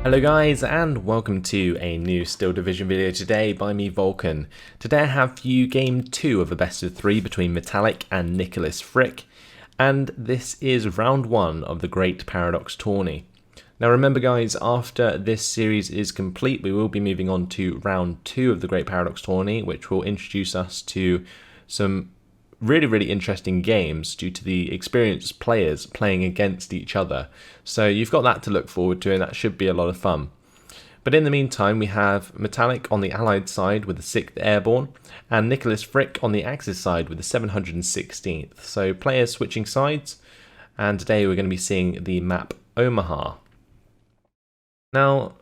Hello guys, and welcome to a new Steel Division video today by me, Vulcan. Today I have for you game 2 of a best of 3 between Metallic and Nicholas Fricke, and this is round 1 of the Great Paradox Tourney. Now remember guys, after this series is complete we will be moving on to round 2 of the Great Paradox Tourney, which will introduce us to some really interesting games due to the experienced players playing against each other. So you've got that to look forward to, and that should be a lot of fun. But in the meantime, we have Metallic on the Allied side with the 6th Airborne, and Nicholas Fricke on the Axis side with the 716th. So players switching sides, and today we're going to be seeing the map Omaha. Now,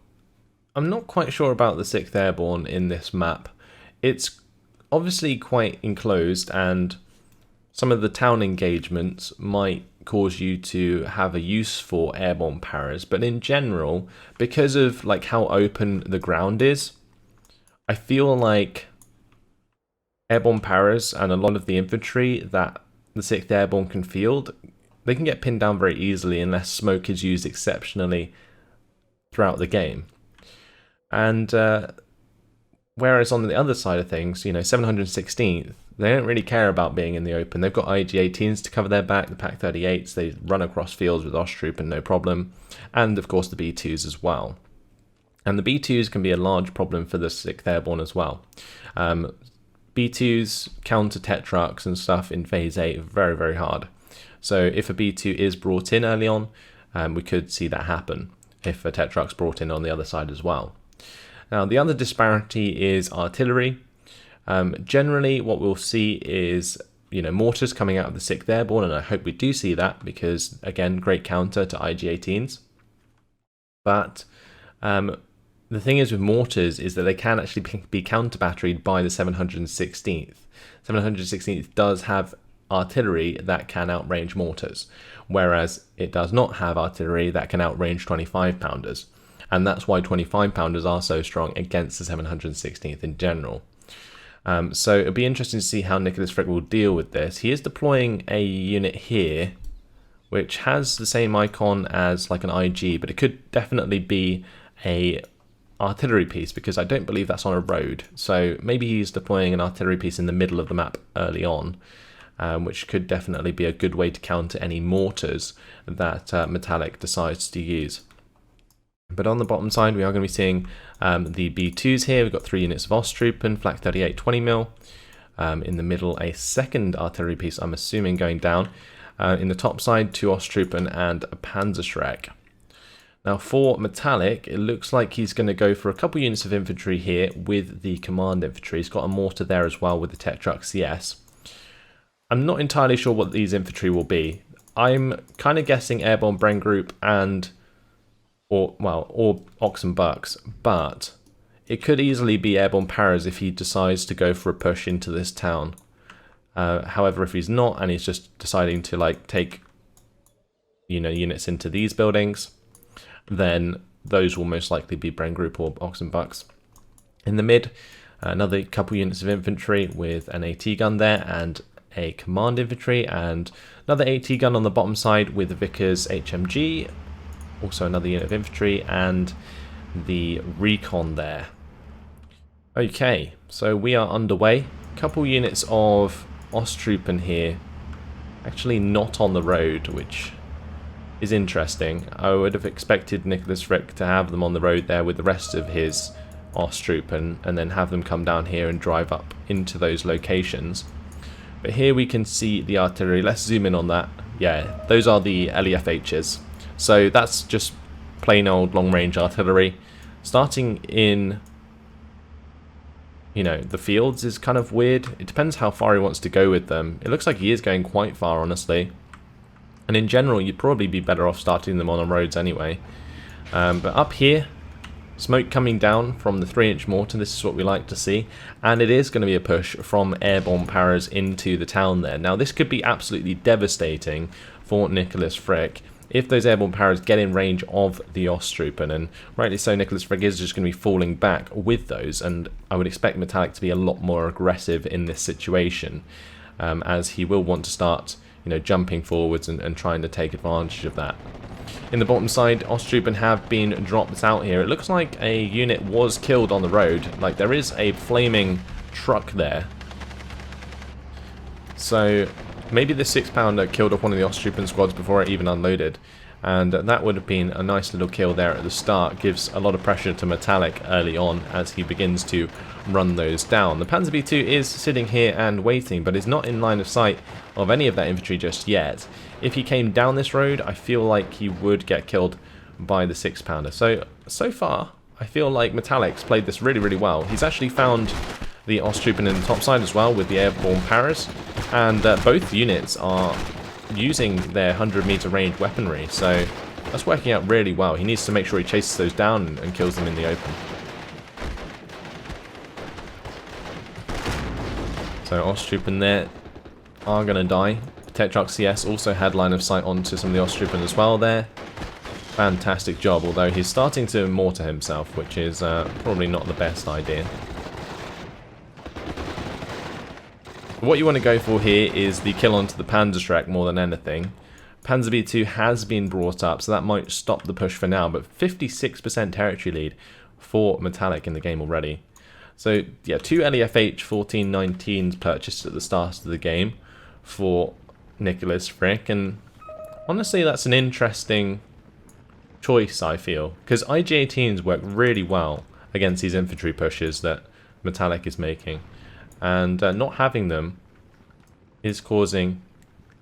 I'm not quite sure about the 6th Airborne in this map. It's obviously quite enclosed, and some of the town engagements might cause you to have a use for airborne paras, but in general, because of like how open the ground is, I feel like airborne paras and a lot of the infantry that the 6th Airborne can field, they can get pinned down very easily unless smoke is used exceptionally throughout the game. And whereas on the other side of things, you know, 716th, they don't really care about being in the open. They've got IG-18s to cover their back, the PaK-38s, they run across fields with Osttroop and no problem, and of course the B2s as well. And the B2s can be a large problem for the 6th Airborne as well. B2s counter Tetrarchs and stuff in Phase 8 very hard. So if a B2 is brought in early on, we could see that happen if a Tetrarch's brought in on the other side as well. Now the other disparity is artillery. Generally what we'll see is, you know, mortars coming out of the 6th Airborne, and I hope we do see that because, again, great counter to IG-18s. But the thing is with mortars is that they can actually be counter-batteried by the 716th. 716th does have artillery that can outrange mortars, whereas it does not have artillery that can outrange 25-pounders. And that's why 25-pounders are so strong against the 716th in general. So it'll be interesting to see how Nicholas Fricke will deal with this. He is deploying a unit here, which has the same icon as like an IG, but it could definitely be a artillery piece because I don't believe that's on a road. So maybe he's deploying an artillery piece in the middle of the map early on, which could definitely be a good way to counter any mortars that Metallic decides to use. But on the bottom side, we are going to be seeing the B2s here. We've got 3 units of Osttroop and Flak-38 20mm. In the middle, a second artillery piece, I'm assuming, going down. In the top side, 2 Osttroop and a Panzerschreck. Now for Metallic, it looks like he's going to go for a couple units of infantry here with the command infantry. He's got a mortar there as well with the Tetrarch CS. I'm not entirely sure what these infantry will be. I'm kind of guessing Airborne Bren Group or Ox and Bucks, but it could easily be airborne paras if he decides to go for a push into this town. However, if he's not and he's just deciding to like take, you know, units into these buildings, then those will most likely be Bren Group or Ox and Bucks. In the mid, another couple units of infantry with an AT gun there and a command infantry, and another AT gun on the bottom side with the Vickers HMG. Also another unit of infantry and the recon there. Okay, so we are underway. Couple units of Osttroop in here, actually not on the road, which is interesting. I would have expected Nicholas Fricke to have them on the road there with the rest of his Osttroop and then have them come down here and drive up into those locations. But here we can see the artillery. Let's zoom in on that. Yeah, those are the LEFHs. So that's just plain old long-range artillery. Starting in, you know, the fields is kind of weird. It depends how far he wants to go with them. It looks like he is going quite far, honestly. And in general, you'd probably be better off starting them on the roads anyway. But up here, smoke coming down from the 3-inch mortar. This is what we like to see. And it is going to be a push from airborne paras into the town there. Now, this could be absolutely devastating for Nicholas Fricke if those airborne paras get in range of the Osttroop, and rightly so, Nicholas Fricke is just going to be falling back with those, and I would expect Metallic to be a lot more aggressive in this situation, as he will want to start jumping forwards and trying to take advantage of that. In the bottom side, Osttruppen have been dropped out here. It looks like a unit was killed on the road. Like, there is a flaming truck there. So maybe the 6-pounder killed off one of the Osttruppen squads before it even unloaded. And that would have been a nice little kill there at the start. Gives a lot of pressure to Meta11ic early on as he begins to run those down. The Panzer V2 is sitting here and waiting, but is not in line of sight of any of that infantry just yet. If he came down this road, I feel like he would get killed by the 6-pounder. So far, I feel like Meta11ic's played this really, really well. He's actually found the Osttruppen in the top side as well with the airborne paras, and both units are using their 100-meter range weaponry, so that's working out really well. He needs to make sure he chases those down and kills them in the open. So Osttruppen there are going to die. Tetrarch CS also had line of sight onto some of the Osttruppen as well there. Fantastic job, although he's starting to mortar himself, which is probably not the best idea. What you want to go for here is the kill onto the Panzerschreck more than anything. Panzer V2 has been brought up, so that might stop the push for now, but 56% territory lead for Meta11ic in the game already. So yeah, 2 LEFH 1419s purchased at the start of the game for Nicholas Fricke, and honestly that's an interesting choice, I feel, because IG-18s work really well against these infantry pushes that Meta11ic is making. And not having them is causing,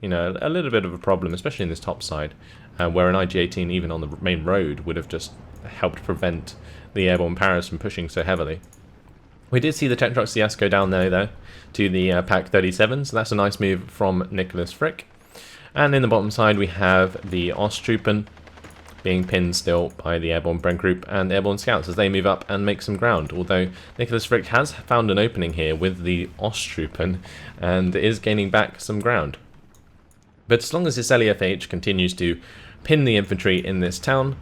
a little bit of a problem, especially in this top side, where an IG-18 even on the main road would have just helped prevent the airborne paras from pushing so heavily. We did see the Tetrarch CS go down there, though, to the Pak 37, so that's a nice move from Nicholas Fricke. And in the bottom side we have the Osttruppen being pinned still by the airborne Brent group and airborne scouts as they move up and make some ground, although Nicholas Fricke has found an opening here with the Osttruppen and is gaining back some ground. But as long as this LEFH continues to pin the infantry in this town,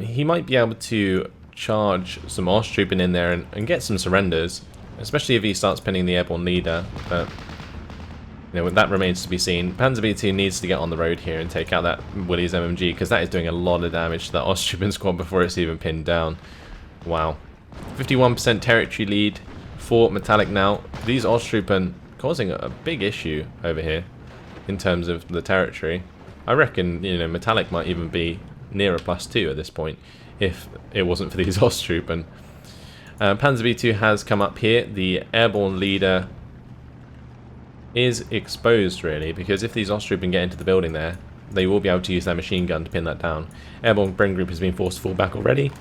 he might be able to charge some Osttruppen in there and get some surrenders, especially if he starts pinning the airborne leader. But that remains to be seen. Panzer V2 needs to get on the road here and take out that Willys MMG, because that is doing a lot of damage to that Osttruppen squad before it's even pinned down. Wow. 51% territory lead for Meta11ic now. These Osttruppen causing a big issue over here in terms of the territory. I reckon, Meta11ic might even be near a +2 at this point if it wasn't for these Osttruppen. Panzer V2 has come up here. The airborne leader is exposed, really, because if these Osttruppen get into the building there, they will be able to use their machine gun to pin that down. Airborne Brent group has been forced to fall back already.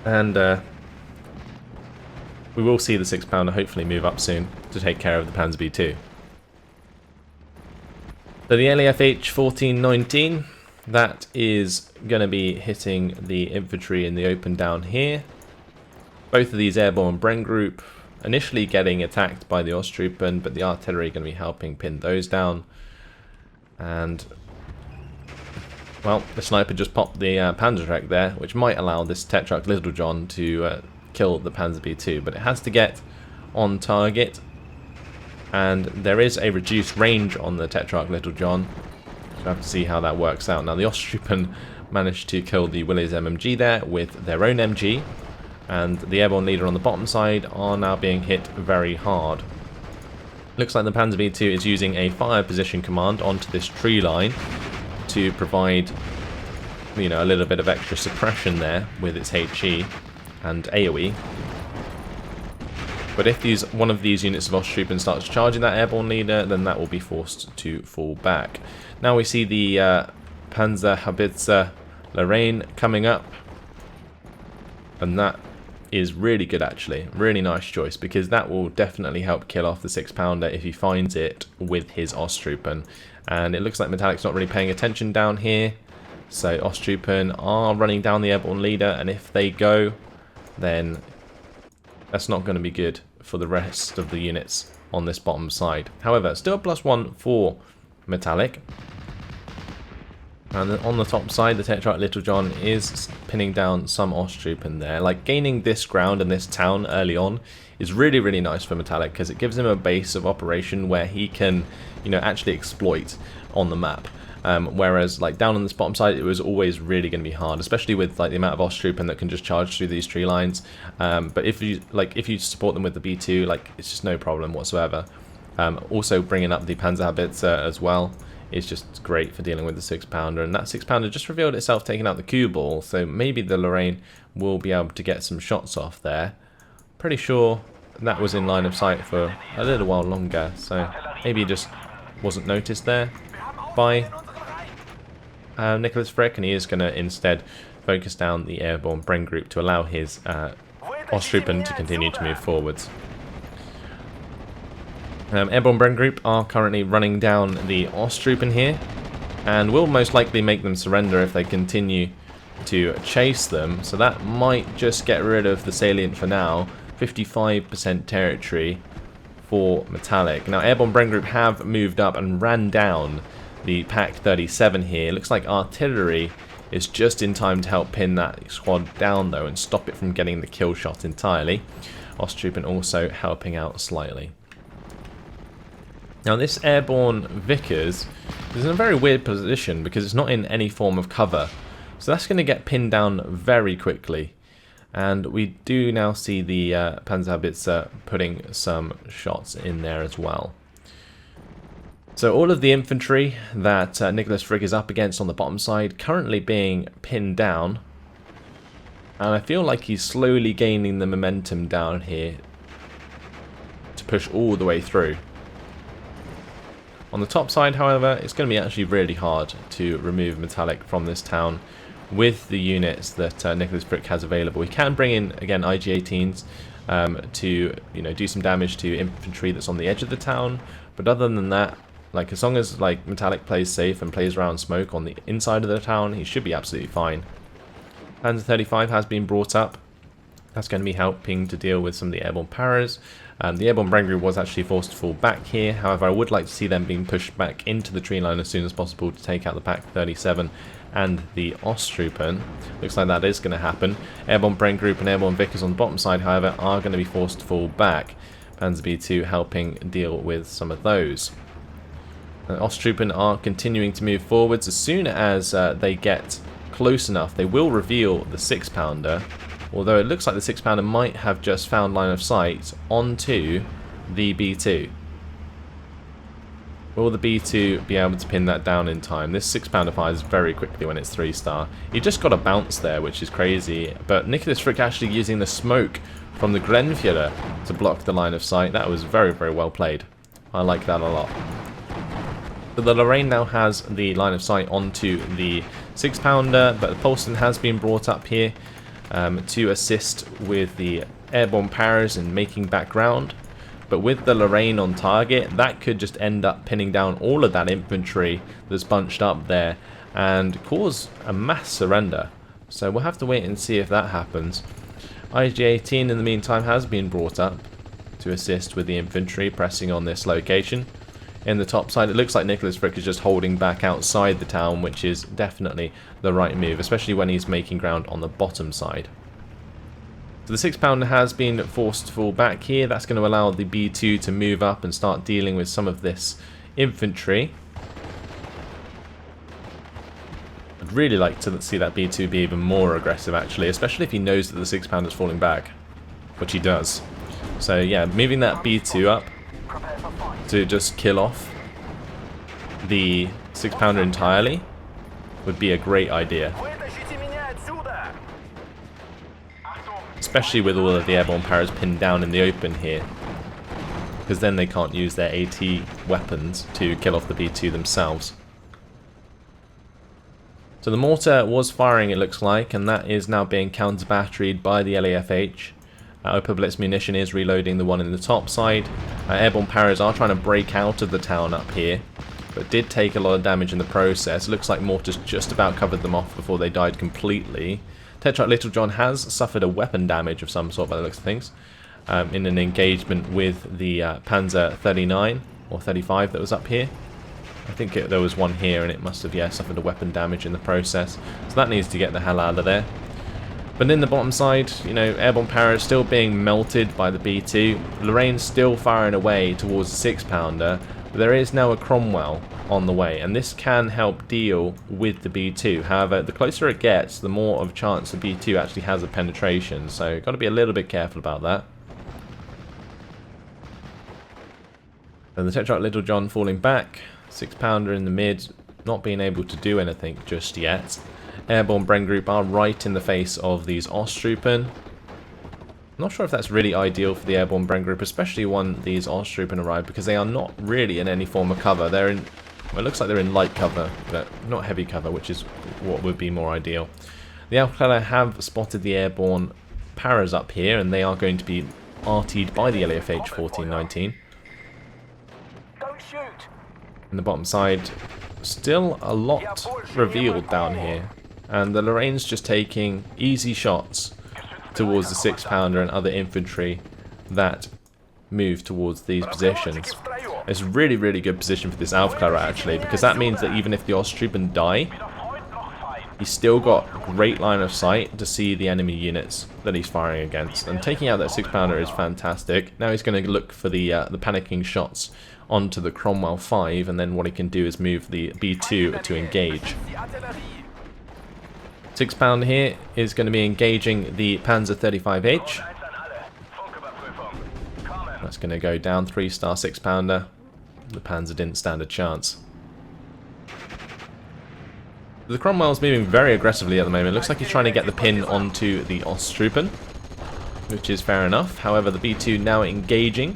And we will see the 6-pounder hopefully move up soon to take care of the Panzer V2. So the LEFH 1419, that is going to be hitting the infantry in the open down here. Both of these airborne Brent group initially getting attacked by the Osttruppen, but the artillery going to be helping pin those down. And, well, the sniper just popped the Panzerschreck there, which might allow this Tetrarch Little John to kill the Panzer V2, but it has to get on target. And there is a reduced range on the Tetrarch Little John, so we'll have to see how that works out. Now the Osttruppen managed to kill the Willys MMG there with their own MG, and the airborne leader on the bottom side are now being hit very hard. Looks like the Panzer V2 is using a fire position command onto this tree line to provide, a little bit of extra suppression there with its HE and AoE. But if one of these units of Osttruppen starts charging that airborne leader, then that will be forced to fall back. Now we see the Panzerhaubitze Lorraine coming up, and that is really good, actually. Really nice choice, because that will definitely help kill off the 6-pounder if he finds it with his Osttruppen. And it looks like Meta11ic's not really paying attention down here, so Osttruppen are running down the airborne leader, and if they go, then that's not going to be good for the rest of the units on this bottom side. However, still a +1 for Meta11ic. And on the top side, the Tetrarch Little John is pinning down some Osttruppen there. Like, gaining this ground and this town early on is really, really nice for Metallic, because it gives him a base of operation where he can, you know, actually exploit on the map. Whereas, like, down on this bottom side, it was always really going to be hard, especially with, like, the amount of Osttruppen that can just charge through these tree lines. But if you support them with the B2, like, it's just no problem whatsoever. Also, bringing up the Panzerhaubitze as well is just great for dealing with the 6-pounder, and that 6-pounder just revealed itself taking out the cue ball, so maybe the Lorraine will be able to get some shots off there. Pretty sure that was in line of sight for a little while longer, so maybe he just wasn't noticed there by Nicholas Fricke, and he is going to instead focus down the airborne Bren group to allow his Osttruppen to continue to move forwards. Airborne Bren group are currently running down the Osttruppen here, and will most likely make them surrender if they continue to chase them, so that might just get rid of the salient for now. 55% territory for Metallic. Now, Airborne Bren group have moved up and ran down the Pack 37 here. It looks like artillery is just in time to help pin that squad down though and stop it from getting the kill shot entirely. Osttruppen also helping out slightly. Now, this airborne Vickers is in a very weird position because it's not in any form of cover, so that's going to get pinned down very quickly. And we do now see the Panzerhaubitze putting some shots in there as well. So all of the infantry that Nicholas Fricke is up against on the bottom side currently being pinned down, and I feel like he's slowly gaining the momentum down here to push all the way through. On the top side, however, it's going to be actually really hard to remove Metallic from this town with the units that Nicholas Fricke has available. He can bring in, again, IG-18s to, you know, do some damage to infantry that's on the edge of the town, but other than that, like, as long as, like, Metallic plays safe and plays around smoke on the inside of the town, he should be absolutely fine. Panzer 35 has been brought up. That's going to be helping to deal with some of the airborne paras. The airborne Bren group was actually forced to fall back here. However, I would like to see them being pushed back into the tree line as soon as possible to take out the Pack 37 and the Osttruppen. Looks like that is going to happen. Airborne Bren group and airborne Vickers on the bottom side, however, are going to be forced to fall back. Panzer B2 helping deal with some of those. Osttruppen are continuing to move forwards. As soon as they get close enough, they will reveal the 6-pounder. Although it looks like the 6-pounder might have just found line of sight onto the B2. Will the B2 be able to pin that down in time? This 6-pounder fires very quickly when it's 3-star. He just got a bounce there, which is crazy. But Nicholas Fricke actually using the smoke from the Grenfjord to block the line of sight. That was very, very well played. I like that a lot. So the Lorraine now has the line of sight onto the 6-pounder, but Polston has been brought up here to assist with the airborne paras and making back ground. But with the Lorraine on target, that could just end up pinning down all of that infantry that's bunched up there and cause a mass surrender. So we'll have to wait and see if that happens. IG-18 in the meantime has been brought up to assist with the infantry pressing on this location. In the top side, it looks like Nicholas Fricke is just holding back outside the town, which is definitely the right move, especially when he's making ground on the bottom side. So the 6-pounder has been forced to fall back here. That's going to allow the B2 to move up and start dealing with some of this infantry. I'd really like to see that B2 be even more aggressive, actually, especially if he knows that the 6-pounder is falling back, which he does. So yeah, moving that B2 up to just kill off the 6-pounder entirely would be a great idea. Especially with all of the airborne paras pinned down in the open here. Because then they can't use their AT weapons to kill off the B2 themselves. So the mortar was firing, it looks like, and that is now being counter-batteried by the LAFH. Open Blitz munition is reloading the one in the top side. Airborne paras are trying to break out of the town up here, but did take a lot of damage in the process. Looks like mortars just about covered them off before they died completely. Tetrarch Little John has suffered a weapon damage of some sort by the looks of things in an engagement with the Panzer 39 or 35 that was up here. I think there was one here, and it must have, yeah, suffered a weapon damage in the process. So that needs to get the hell out of there. But in the bottom side, you know, Airborne Para is still being melted by the B2. Lorraine's still firing away towards the 6-pounder. But there is now a Cromwell on the way, and this can help deal with the B2. However, the closer it gets, the more of a chance the B2 actually has a penetration. So, got to be a little bit careful about that. And the Tetrarch Little John falling back. 6-pounder in the mid, not being able to do anything just yet. Airborne Bren Group are right in the face of these Osttruppen. Not sure if that's really ideal for the Airborne Bren Group, especially when these Osttruppen arrive, because they are not really in any form of cover. They're in, well, it looks like they're in light cover, but not heavy cover, which is what would be more ideal. The Alcala have spotted the Airborne Paras up here, and they are going to be RT'd by the LAFH 1419. Don't shoot. In the bottom side, still a lot revealed down here. And the Lorraine's just taking easy shots towards the 6-pounder and other infantry that move towards these positions. It's a really, really good position for this Aufklärer actually, because that means that even if the Osttruppen die, he's still got great line of sight to see the enemy units that he's firing against. And taking out that 6-pounder is fantastic. Now he's going to look for the panicking shots onto the Cromwell 5, and then what he can do is move the B2 to engage. 6-pounder here is going to be engaging the Panzer 35H. That's going to go down, 3-star 6-pounder. The Panzer didn't stand a chance. The Cromwell's moving very aggressively at the moment. Looks like he's trying to get the pin onto the Osttruppen, which is fair enough. However, the B2 now engaging.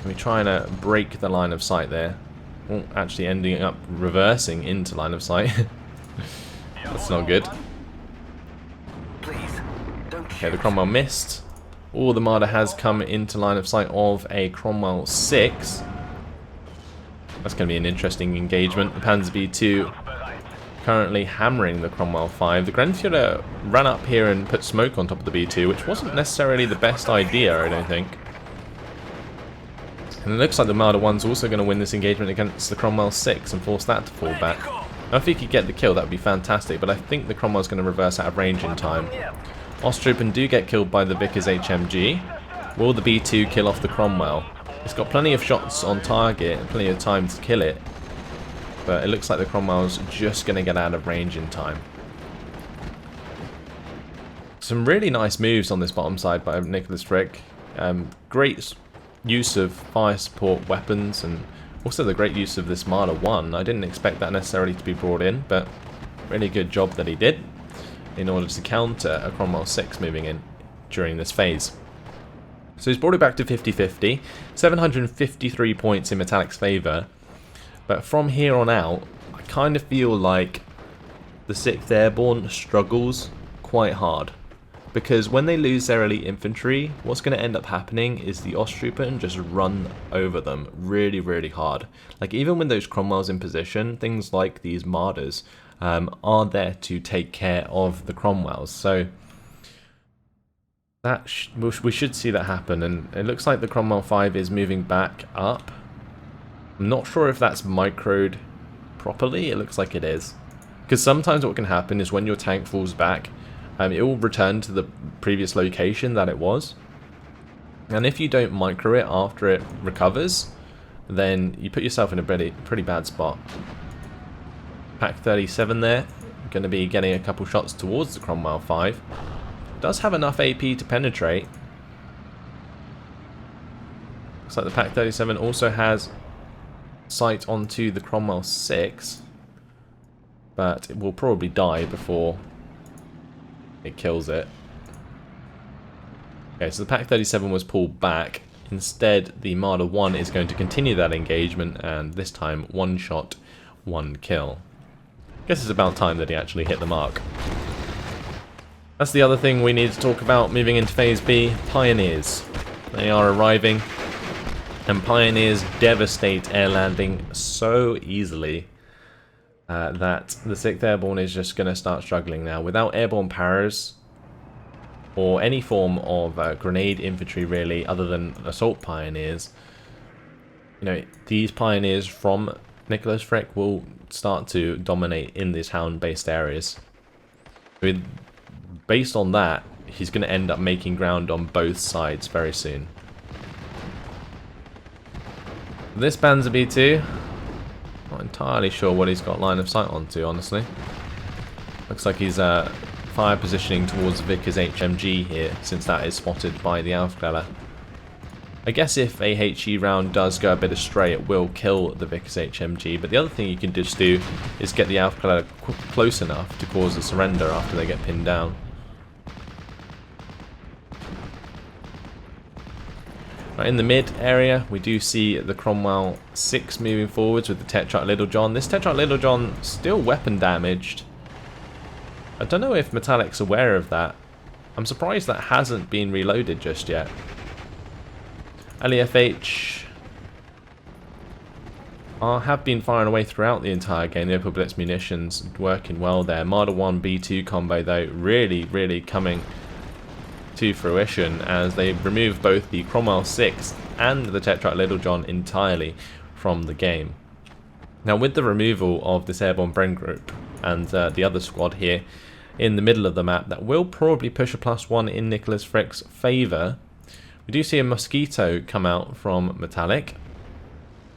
We're trying to break the line of sight there. Oh, actually ending up reversing into line of sight. That's not good. Okay, the Cromwell missed. Oh, the Marder has come into line of sight of a Cromwell 6. That's going to be an interesting engagement. The Panzer B2 currently hammering the Cromwell 5. The Grenadier ran up here and put smoke on top of the B2, which wasn't necessarily the best idea, I don't think. And it looks like the Marder 1's also going to win this engagement against the Cromwell 6 and force that to fall back. Now, if he could get the kill, that would be fantastic, but I think the Cromwell's going to reverse out of range in time. Osttruppen do get killed by the Vickers HMG. Will the B2 kill off the Cromwell? It's got plenty of shots on target and plenty of time to kill it, but it looks like the Cromwell's just going to get out of range in time. Some really nice moves on this bottom side by Nicholas Fricke. Great use of fire support weapons, and also the great use of this Marder 1. I didn't expect that necessarily to be brought in, but really good job that he did in order to counter a Cromwell 6 moving in during this phase. So he's brought it back to 50-50, 753 points in Metallic's favour, but from here on out, I kind of feel like the 6th Airborne struggles quite hard. Because when they lose their elite infantry, what's going to end up happening is the Osttruppen just run over them really, really hard. Like, even when those Cromwells in position, things like these Marders are there to take care of the Cromwells. So that we should see that happen, and it looks like the Cromwell 5 is moving back up. I'm not sure if that's microed properly. It looks like it is. Because sometimes what can happen is when your tank falls back, it will return to the previous location that it was. And if you don't micro it after it recovers, then you put yourself in a pretty bad spot. Pack 37 there, going to be getting a couple shots towards the Cromwell 5. Does have enough AP to penetrate. Looks like the Pack 37 also has sight onto the Cromwell 6, but it will probably die before it kills it. Okay, so the Pack 37 was pulled back. Instead, the Marder 1 is going to continue that engagement, and this time, 1 shot, 1 kill. Guess it's about time that he actually hit the mark. That's the other thing we need to talk about moving into Phase B, Pioneers. They are arriving, and Pioneers devastate air landing so easily that the 6th Airborne is just going to start struggling now. Without airborne paras, or any form of grenade infantry really, other than assault pioneers, you know, these pioneers from Nicholas Fricke will start to dominate in these hound-based areas. I mean, based on that, he's going to end up making ground on both sides very soon. This Panzer B2, not entirely sure what he's got line of sight onto, honestly. Looks like he's fire positioning towards Vickers HMG here, since that is spotted by the Aufklärer. I guess if a HE round does go a bit astray, it will kill the Vickers HMG, but the other thing you can just do is get the Aufklärer close enough to cause a surrender after they get pinned down. Right, in the mid area, we do see the Cromwell 6 moving forwards with the Tetrarch Little John. This Tetrarch Little John still weapon damaged. I don't know if Meta11ic aware of that. I'm surprised that hasn't been reloaded just yet. LEFH have been firing away throughout the entire game. The Opel Blitz munitions working well there. Marder 1 B2 combo though really coming to fruition as they remove both the Cromwell 6 and the Tetrarch Little John entirely from the game. Now with the removal of this airborne Bren group and the other squad here in the middle of the map, that will probably push a +1 in Nicholas Fricke's favour. We do see a Mosquito come out from Meta11ic.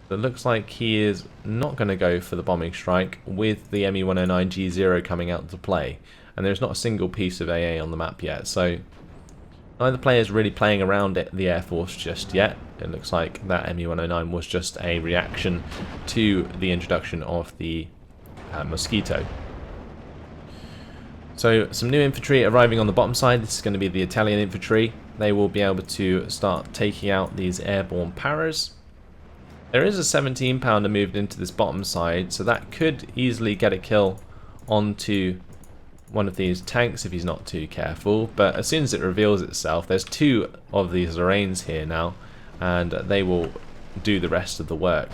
It looks like he is not going to go for the bombing strike with the ME109G0 coming out to play. And there's not a single piece of AA on the map yet, so neither player is really playing around the Air Force just yet. It looks like that ME109 was just a reaction to the introduction of the Mosquito. So some new infantry arriving on the bottom side. This is going to be the Italian infantry. They will be able to start taking out these airborne paras. There is a 17 pounder moved into this bottom side, so that could easily get a kill onto one of these tanks if he's not too careful. But as soon as it reveals itself, there's two of these Lorraines here now, and they will do the rest of the work.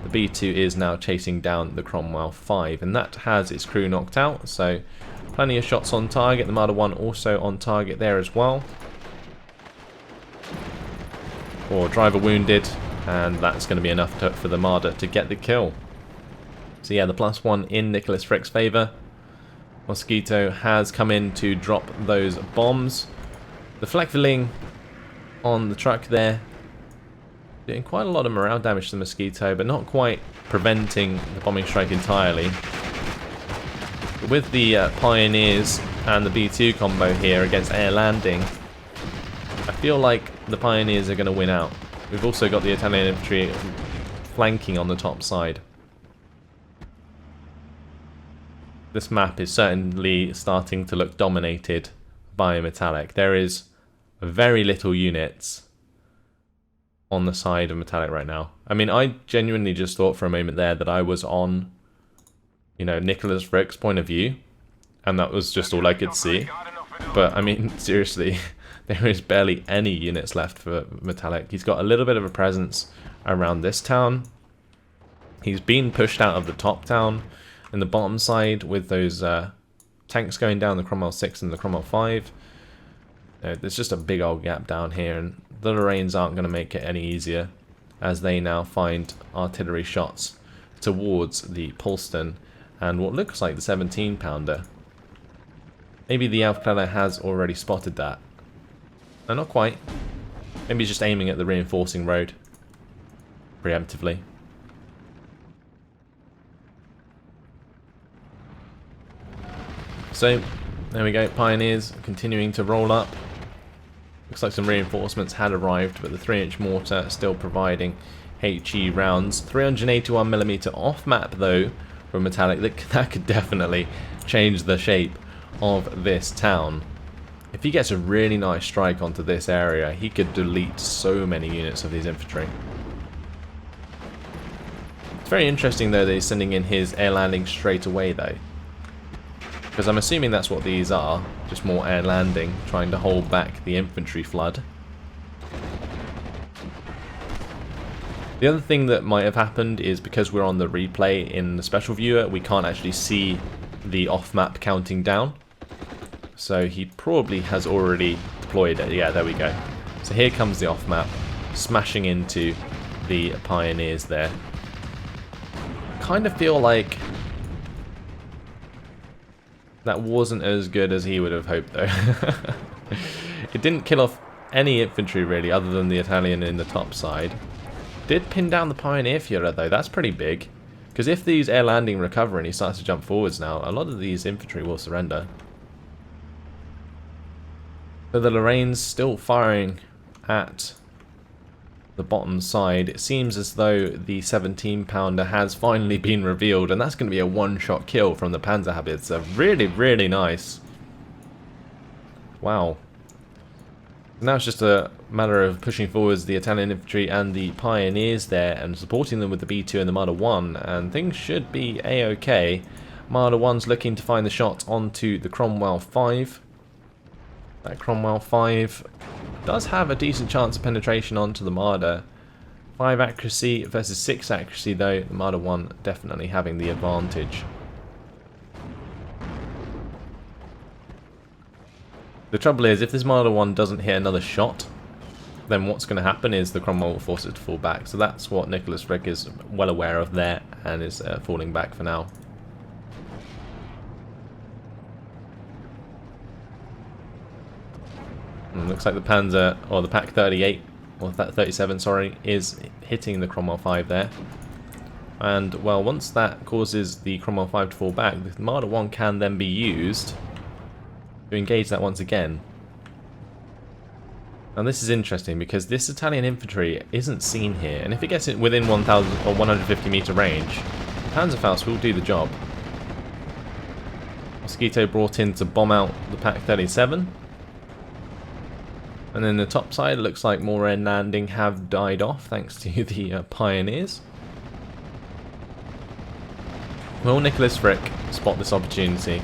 The B2 is now chasing down the Cromwell 5, and that has its crew knocked out, so plenty of shots on target. The Marder 1 also on target there as well. Or driver wounded, and that's going to be enough for the Marder to get the kill. So yeah, the +1 in Nicholas Fricke's favour. Mosquito has come in to drop those bombs. The Flakveling on the truck there, doing quite a lot of morale damage to the Mosquito, but not quite preventing the bombing strike entirely. But with the Pioneers and the B2 combo here against air landing, I feel like the Pioneers are going to win out. We've also got the Italian infantry flanking on the top side. This map is certainly starting to look dominated by Meta11ic. There is very little units on the side of Meta11ic right now. I mean, I genuinely just thought for a moment there that I was on, you know, Nicholas Fricke's point of view, and that was just all I could see. But I mean, seriously, there is barely any units left for Meta11ic. He's got a little bit of a presence around this town. He's been pushed out of the top town in the bottom side with those tanks going down, the Cromwell 6 and the Cromwell 5. There's just a big old gap down here, and the Lorraines aren't going to make it any easier as they now find artillery shots towards the Polston and what looks like the 17 pounder. Maybe the Aufklärer has already spotted that. No, not quite. Maybe he's just aiming at the reinforcing road preemptively. So, there we go, Pioneers continuing to roll up. Looks like some reinforcements had arrived, but the 3-inch mortar still providing HE rounds. 381mm off-map though from Meta11ic. That could definitely change the shape of this town. If he gets a really nice strike onto this area, he could delete so many units of these infantry. It's very interesting though that he's sending in his air landing straight away though. Because I'm assuming that's what these are, just more air landing, trying to hold back the infantry flood. The other thing that might have happened is because we're on the replay in the special viewer, we can't actually see the off-map counting down. So he probably has already deployed it. Yeah, there we go. So here comes the off-map, smashing into the Pioneers there. kind of feel like that wasn't as good as he would have hoped, though. It didn't kill off any infantry, really, other than the Italian in the top side. Did pin down the Pioneer Führer, though. That's pretty big. Because if these air landing recover and he starts to jump forwards now, a lot of these infantry will surrender. So the Lorraine's still firing at the bottom side. It seems as though the 17-pounder has finally been revealed, and that's going to be a one-shot kill from the Panzerhaubitze. Really, really nice. Wow. Now it's just a matter of pushing forwards the Italian infantry and the Pioneers there and supporting them with the B2 and the Marder 1, and things should be a-okay. Marder 1's looking to find the shot onto the Cromwell 5. That Cromwell 5 does have a decent chance of penetration onto the Marder. 5 accuracy versus 6 accuracy, though. The Marder 1 definitely having the advantage. The trouble is, if this Marder 1 doesn't hit another shot, then what's going to happen is the Cromwell will force it to fall back. So that's what Nicholas Fricke is well aware of there and is falling back for now. Looks like the Panzer, or the Pak 38, or that 37, sorry, is hitting the Cromwell 5 there. And, well, once that causes the Cromwell 5 to fall back, the Marder 1 can then be used to engage that once again. Now this is interesting because this Italian infantry isn't seen here, and if it gets it within 1,000 or 150 meter range, Panzerfaust will do the job. Mosquito brought in to bomb out the Pak 37. And then the top side, looks like more air landing have died off thanks to the Pioneers. Will Nicholas Fricke spot this opportunity?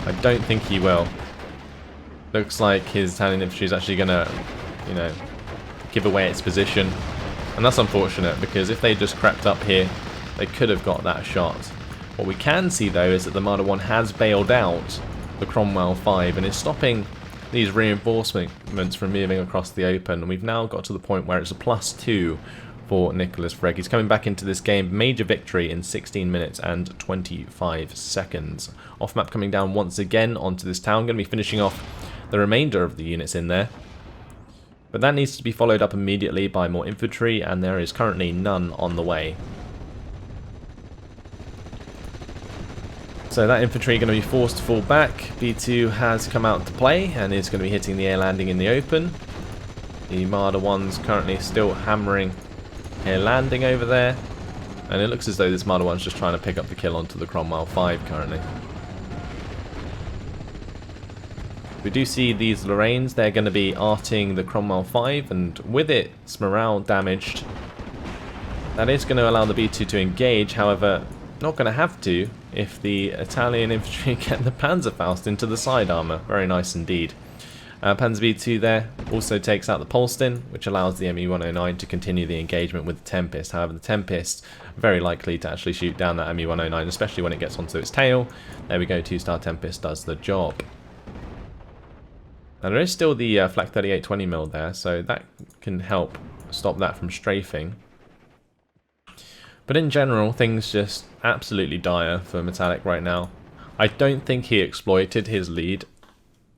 I don't think he will. Looks like his Italian infantry is actually going to, you know, give away its position. And that's unfortunate because if they just crept up here, they could have got that shot. What we can see though is that the Marder 1 has bailed out the Cromwell 5 and is stopping these reinforcements from moving across the open, and we've now got to the point where it's a +2 for Nicholas Fricke. He's coming back into this game, major victory in 16 minutes and 25 seconds. Off map coming down once again onto this town, going to be finishing off the remainder of the units in there. But that needs to be followed up immediately by more infantry, and there is currently none on the way. So that infantry going to be forced to fall back. B2 has come out to play and is going to be hitting the air landing in the open. The Marder 1's currently still hammering air landing over there. And it looks as though this Marder 1's just trying to pick up the kill onto the Cromwell 5 currently. We do see these Lorraines, they're going to be arting the Cromwell 5, and with its morale damaged, that is going to allow the B2 to engage. However, not going to have to if the Italian infantry get the Panzerfaust into the side armour. Very nice indeed. Panzer B2 there also takes out the Polstin, which allows the ME-109 to continue the engagement with the Tempest. However, the Tempest very likely to actually shoot down that ME-109, especially when it gets onto its tail. There we go, 2-star Tempest does the job. Now there is still the Flak 38 20mm there, so that can help stop that from strafing. But in general, things just absolutely dire for Metallic right now. I don't think he exploited his lead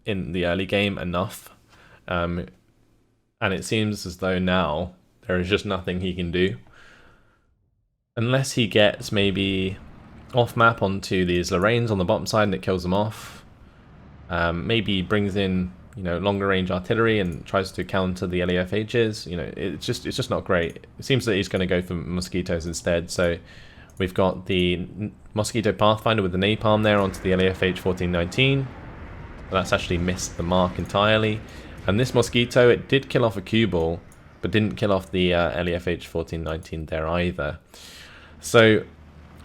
in the early game enough. And it seems as though now there is just nothing he can do. Unless he gets maybe off-map onto these Lorraines on the bottom side and it kills them off. Maybe he brings in, you know, longer range artillery and tries to counter the LEFHs. You know, it's just not great. It seems that he's going to go for mosquitoes instead. So we've got the Mosquito Pathfinder with the napalm there onto the LEFH 1419. That's actually missed the mark entirely. And this mosquito, it did kill off a cue ball, but didn't kill off the LEFH 1419 there either. So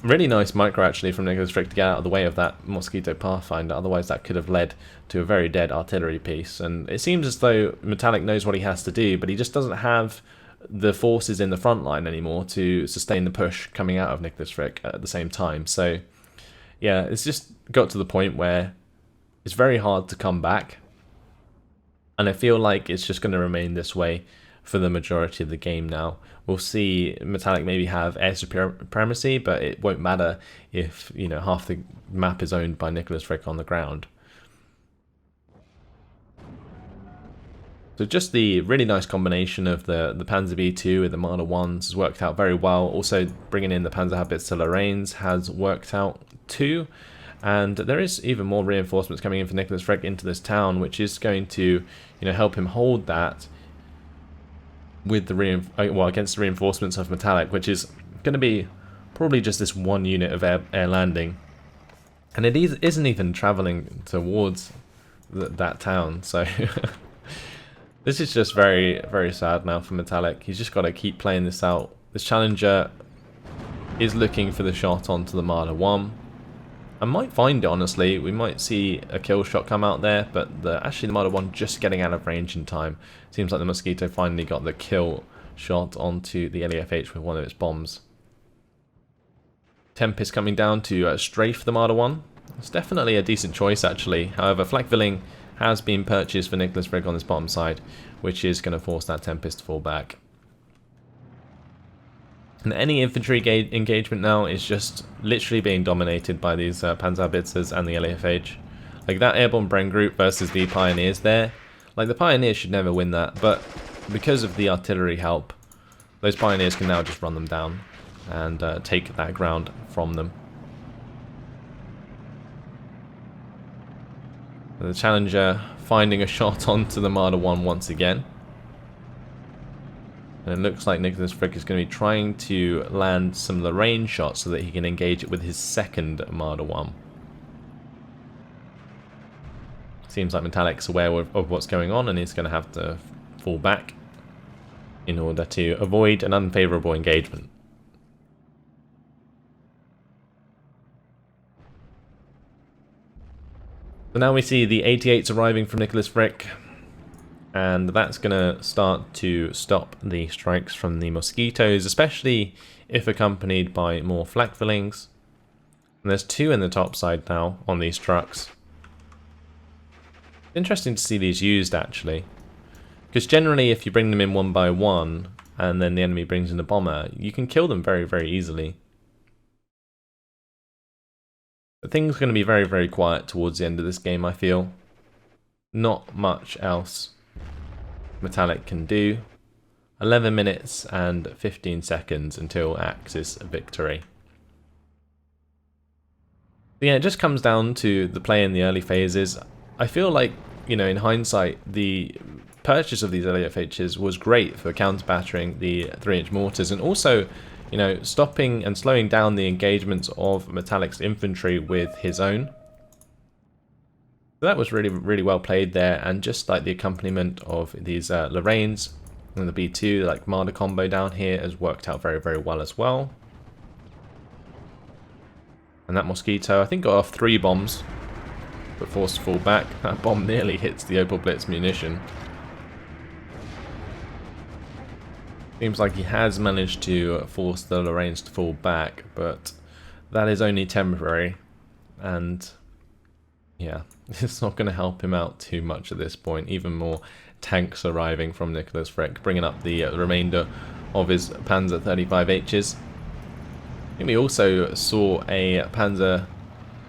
really nice micro actually from Nicholas Fricke to get out of the way of that Mosquito Pathfinder, otherwise that could have led to a very dead artillery piece. And it seems as though Metallic knows what he has to do, but he just doesn't have the forces in the front line anymore to sustain the push coming out of Nicholas Fricke at the same time. So yeah, it's just got to the point where it's very hard to come back, and I feel like it's just going to remain this way for the majority of the game now. We'll see Metallic maybe have air supremacy, but it won't matter if, you know, half the map is owned by Nicholas Fricke on the ground. So just the really nice combination of the Panzer V2 with the Marder 1s has worked out very well. Also bringing in the Panzerhaubitze Lorraines has worked out too. And there is even more reinforcements coming in for Nicholas Fricke into this town, which is going to, you know, help him hold that with the against the reinforcements of Metallic, which is going to be probably just this one unit of air landing, and it isn't even traveling towards that town. So this is just very, very sad now for Metallic. He's just got to keep playing this out. This Challenger is looking for the shot onto the Marder 1. I might find it, honestly. We might see a kill shot come out there, but actually the Marder 1 just getting out of range in time. Seems like the Mosquito finally got the kill shot onto the LEFH with one of its bombs. Tempest coming down to strafe the Marder 1. It's definitely a decent choice, actually. However, Flak-Villing has been purchased for Nicholas Fricke on this bottom side, which is going to force that Tempest to fall back. And any infantry engagement now is just literally being dominated by these Panzerhaubitzes and the LEFH. Like that airborne Bren group versus the Pioneers there. Like the Pioneers should never win that, but because of the artillery help, those Pioneers can now just run them down and take that ground from them. And the Challenger finding a shot onto the Marder 1 once again. And it looks like Nicholas Fricke is going to be trying to land some Lorraine shots so that he can engage it with his second Marder 1. Seems like Metallic's aware of what's going on and he's going to have to fall back in order to avoid an unfavourable engagement. So now we see the 88s arriving from Nicholas Fricke. And that's going to start to stop the strikes from the Mosquitoes, especially if accompanied by more Flak-Villings. And there's two in the top side now on these trucks. Interesting to see these used, actually. Because generally, if you bring them in one by one, and then the enemy brings in a bomber, you can kill them very, very easily. But things are going to be very, very quiet towards the end of this game, I feel. Not much else Metallic can do. 11 minutes and 15 seconds until Axis victory. Yeah, it just comes down to the play in the early phases. I feel like, you know, in hindsight, the purchase of these LEFHs was great for counter-battering the 3-inch mortars and also, you know, stopping and slowing down the engagements of Metallic's infantry with his own. So that was really, really well played there, and just like the accompaniment of these Lorraines and the B2, like Marder combo down here, has worked out very, very well as well. And that Mosquito, I think, got off 3 bombs, but forced to fall back. That bomb nearly hits the Opel Blitz munition. Seems like he has managed to force the Lorraines to fall back, but that is only temporary, and yeah, it's not going to help him out too much at this point. Even more tanks arriving from Nicholas Fricke, bringing up the remainder of his Panzer 35Hs. I think we also saw a Panzer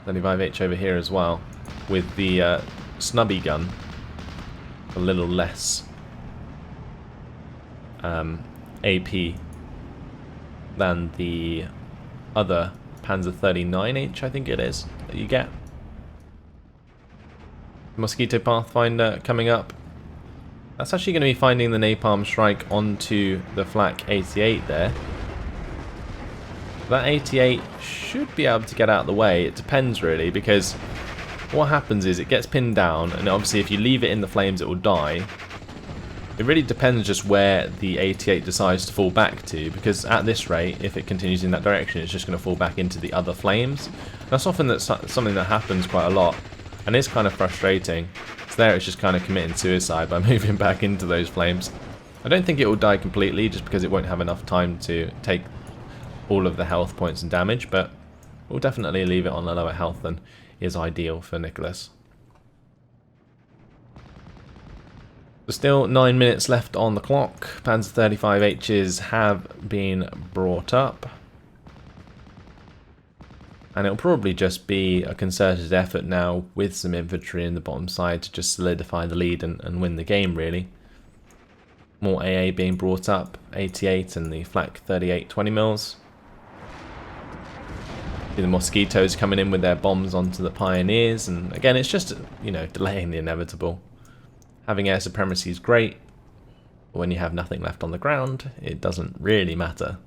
35H over here as well, with the snubby gun, a little less AP than the other Panzer 39H, I think it is, that you get. Mosquito Pathfinder coming up. That's actually going to be finding the Napalm Strike onto the Flak 88 there. That 88 should be able to get out of the way. It depends really, because what happens is it gets pinned down, and obviously if you leave it in the flames it will die. It really depends just where the 88 decides to fall back to, because at this rate, if it continues in that direction, it's just going to fall back into the other flames. That's often something that happens quite a lot, and it's kind of frustrating. So there it's just kind of committing suicide by moving back into those flames. I don't think it will die completely, just because it won't have enough time to take all of the health points and damage, but we'll definitely leave it on a lower health than is ideal for Nicholas. Still 9 minutes left on the clock. Panzer 35Hs have been brought up. And it'll probably just be a concerted effort now with some infantry in the bottom side to just solidify the lead and win the game, really. More AA being brought up, 88 and the flak 38 20mm. The Mosquitoes coming in with their bombs onto the Pioneers, and again it's just, you know, delaying the inevitable. Having air supremacy is great, but when you have nothing left on the ground, it doesn't really matter.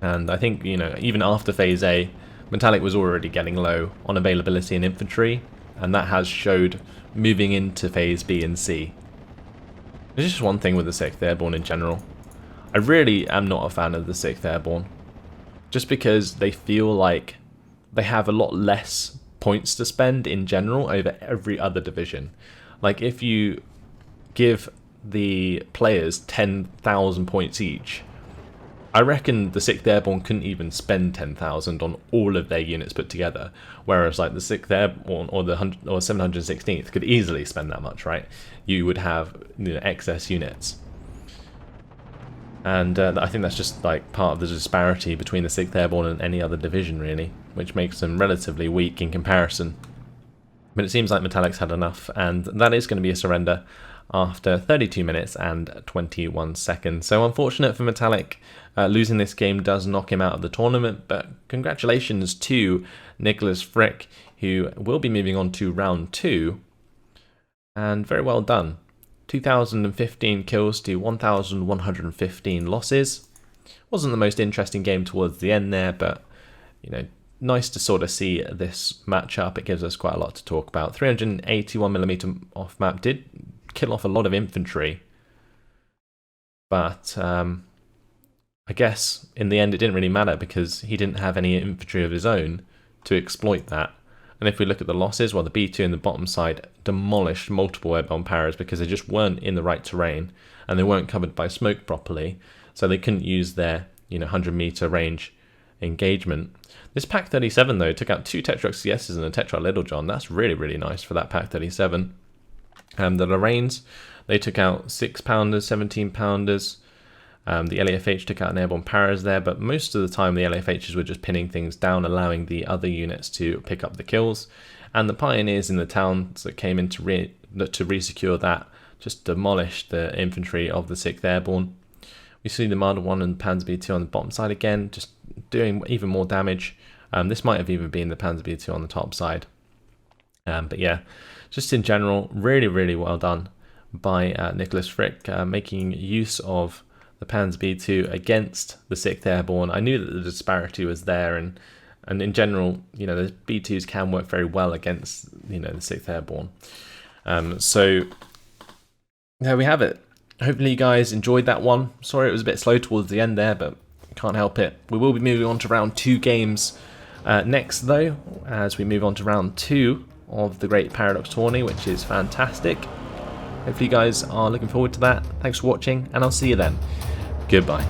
And I think, you know, even after Phase A, Metallic was already getting low on availability in infantry, and that has showed moving into Phase B and C. There's just one thing with the 6th Airborne in general. I really am not a fan of the 6th Airborne. Just because they feel like they have a lot less points to spend in general over every other division. Like if you give the players 10,000 points each, I reckon the 6th Airborne couldn't even spend 10,000 on all of their units put together, whereas like the 6th Airborne or the 716th could easily spend that much, right? You would have, you know, excess units. And I think that's just like part of the disparity between the 6th Airborne and any other division, really, which makes them relatively weak in comparison. But it seems like Metallic's had enough, and that is going to be a surrender after 32 minutes and 21 seconds. So unfortunate for Metallic, losing this game does knock him out of the tournament, but congratulations to Nicholas Fricke, who will be moving on to round 2, and very well done. 2,015 kills to 1,115 losses. Wasn't the most interesting game towards the end there, but, you know, nice to sort of see this matchup. It gives us quite a lot to talk about. 381mm off map did kill off a lot of infantry, but I guess in the end it didn't really matter because he didn't have any infantry of his own to exploit that. And if we look at the losses, well, the B2 in the bottom side demolished multiple airborne paras because they just weren't in the right terrain and they weren't covered by smoke properly, so they couldn't use their, you know, 100-meter range engagement. This Pack 37 though took out 2 Tetrarch CSs and a Tetrarch Little John. That's really, really nice for that Pack 37. The Lorraines, they took out 6-pounders, 17-pounders. The LAFH took out an airborne paras there, but most of the time the LAFHs were just pinning things down, allowing the other units to pick up the kills. And the Pioneers in the towns that came in to re-secure that just demolished the infantry of the 6th Airborne. We see the Marder 1 and Panzer B2 on the bottom side again, just doing even more damage. This might have even been the Panzer B2 on the top side. But yeah, just in general, really, really well done by Nicholas Fricke, making use of the Panzer B2 against the 6th Airborne. I knew that the disparity was there, and in general, you know, the B2s can work very well against, you know, the 6th Airborne. So there we have it. Hopefully you guys enjoyed that one. Sorry it was a bit slow towards the end there, but can't help it. We will be moving on to round 2 games next, though, as we move on to round 2 of the Great Paradox Tourney, which is fantastic. Hopefully you guys are looking forward to that. Thanks for watching, and I'll see you then. Goodbye.